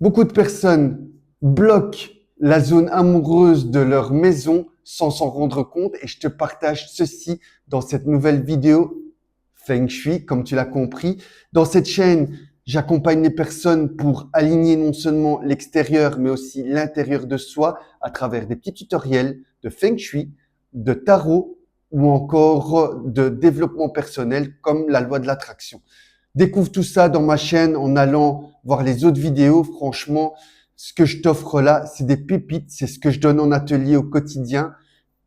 Beaucoup de personnes bloquent la zone amoureuse de leur maison sans s'en rendre compte et je te partage ceci dans cette nouvelle vidéo Feng Shui, comme tu l'as compris. Dans cette chaîne, j'accompagne les personnes pour aligner non seulement l'extérieur mais aussi l'intérieur de soi à travers des petits tutoriels de Feng Shui, de tarot ou encore de développement personnel comme la loi de l'attraction. Découvre tout ça dans ma chaîne en allant voir les autres vidéos. Franchement, ce que je t'offre là, c'est des pépites. C'est ce que je donne en atelier au quotidien.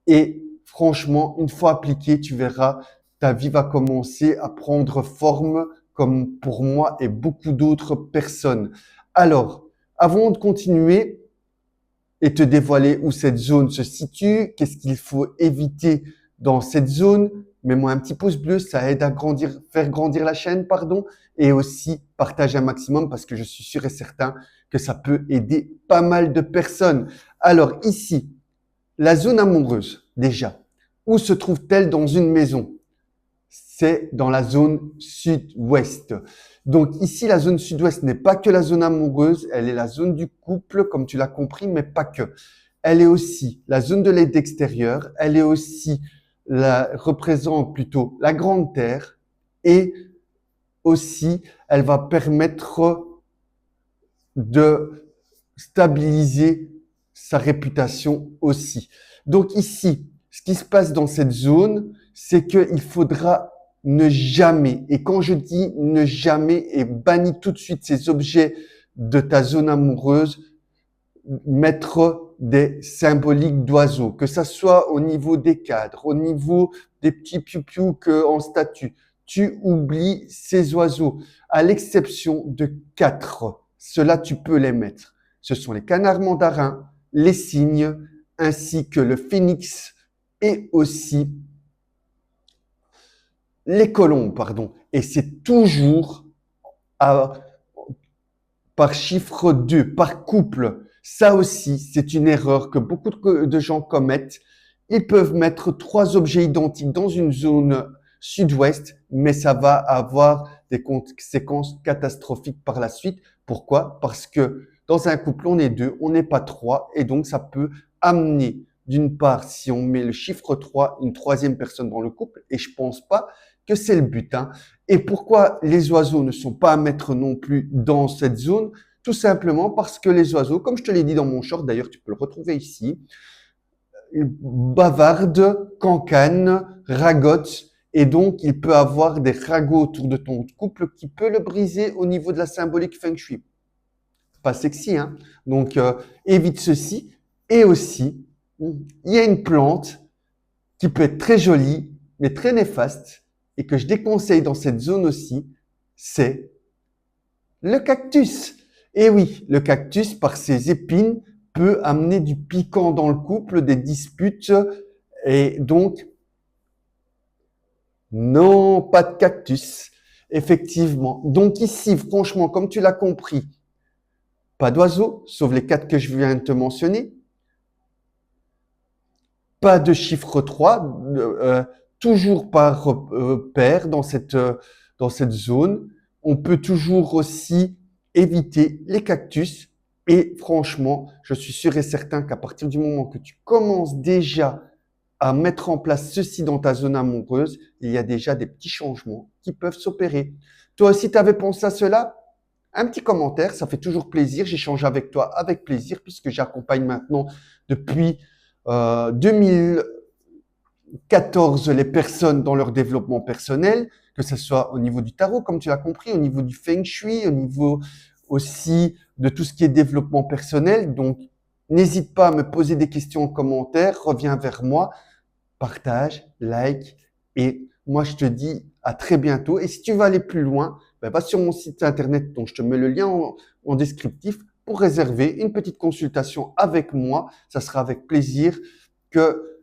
Et franchement, une fois appliqué, tu verras, ta vie va commencer à prendre forme comme pour moi et beaucoup d'autres personnes. Alors, avant de continuer et te dévoiler où cette zone se situe, qu'est-ce qu'il faut éviter dans cette zone, mets-moi un petit pouce bleu, ça aide à faire grandir la chaîne, pardon, et aussi partage un maximum parce que je suis sûr et certain que ça peut aider pas mal de personnes. Alors ici, la zone amoureuse, déjà, où se trouve-t-elle dans une maison? C'est dans la zone sud-ouest. Donc ici, la zone sud-ouest n'est pas que la zone amoureuse, elle est la zone du couple, comme tu l'as compris, mais pas que. Elle est aussi la zone de l'aide extérieure, elle est aussi représente plutôt la grande terre et aussi elle va permettre de stabiliser sa réputation aussi. Donc ici, ce qui se passe dans cette zone, c'est qu'il faudra ne jamais, et quand je dis ne jamais, et bannis tout de suite ces objets de ta zone amoureuse, mettre des symboliques d'oiseaux, que ça soit au niveau des cadres, au niveau des petits piou-piou en statue. Tu oublies ces oiseaux, à l'exception de 4. Ceux-là, tu peux les mettre. Ce sont les canards mandarins, les cygnes, ainsi que le phénix et aussi les colombes, pardon. Et c'est toujours par chiffre 2, par couple. Ça aussi, c'est une erreur que beaucoup de gens commettent. Ils peuvent mettre 3 objets identiques dans une zone sud-ouest, mais ça va avoir des conséquences catastrophiques par la suite. Pourquoi? Parce que dans un couple, on est 2, on n'est pas 3, et donc ça peut amener, d'une part, si on met le chiffre 3, une 3e personne dans le couple, et je pense pas que c'est le but, hein. Et pourquoi les oiseaux ne sont pas à mettre non plus dans cette zone? Tout simplement parce que les oiseaux, comme je te l'ai dit dans mon short, d'ailleurs tu peux le retrouver ici, bavardent, cancanent, ragotent, et donc il peut avoir des ragots autour de ton couple qui peut le briser au niveau de la symbolique Feng Shui. Pas sexy, hein? Donc évite ceci. Et aussi, il y a une plante qui peut être très jolie, mais très néfaste, et que je déconseille dans cette zone aussi, c'est le cactus. Et oui, le cactus, par ses épines, peut amener du piquant dans le couple, des disputes, et donc, non, pas de cactus, effectivement. Donc ici, franchement, comme tu l'as compris, pas d'oiseaux, sauf les 4 que je viens de te mentionner, pas de chiffre 3, toujours par paire dans cette zone. On peut toujours aussi éviter les cactus. Et franchement, je suis sûr et certain qu'à partir du moment que tu commences déjà à mettre en place ceci dans ta zone amoureuse, il y a déjà des petits changements qui peuvent s'opérer. Toi aussi, tu avais pensé à cela? Un petit commentaire, ça fait toujours plaisir. J'échange avec toi avec plaisir puisque j'accompagne maintenant depuis 2014 les personnes dans leur développement personnel, que ce soit au niveau du tarot, comme tu l'as compris, au niveau du feng shui, au niveau aussi de tout ce qui est développement personnel. Donc, n'hésite pas à me poser des questions en commentaire, reviens vers moi, partage, like et moi je te dis à très bientôt. Et si tu veux aller plus loin, ben, va sur mon site internet dont je te mets le lien en descriptif pour réserver une petite consultation avec moi. Ça sera avec plaisir que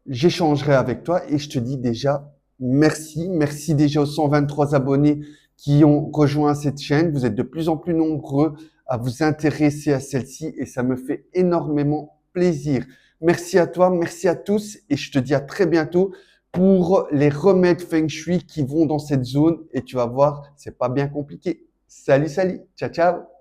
j'échangerai avec toi et je te dis déjà merci. Merci déjà aux 123 abonnés qui ont rejoint cette chaîne. Vous êtes de plus en plus nombreux à vous intéresser à celle-ci et ça me fait énormément plaisir. Merci à toi, merci à tous et je te dis à très bientôt pour les remèdes Feng Shui qui vont dans cette zone et tu vas voir, c'est pas bien compliqué. Salut, salut, ciao, ciao.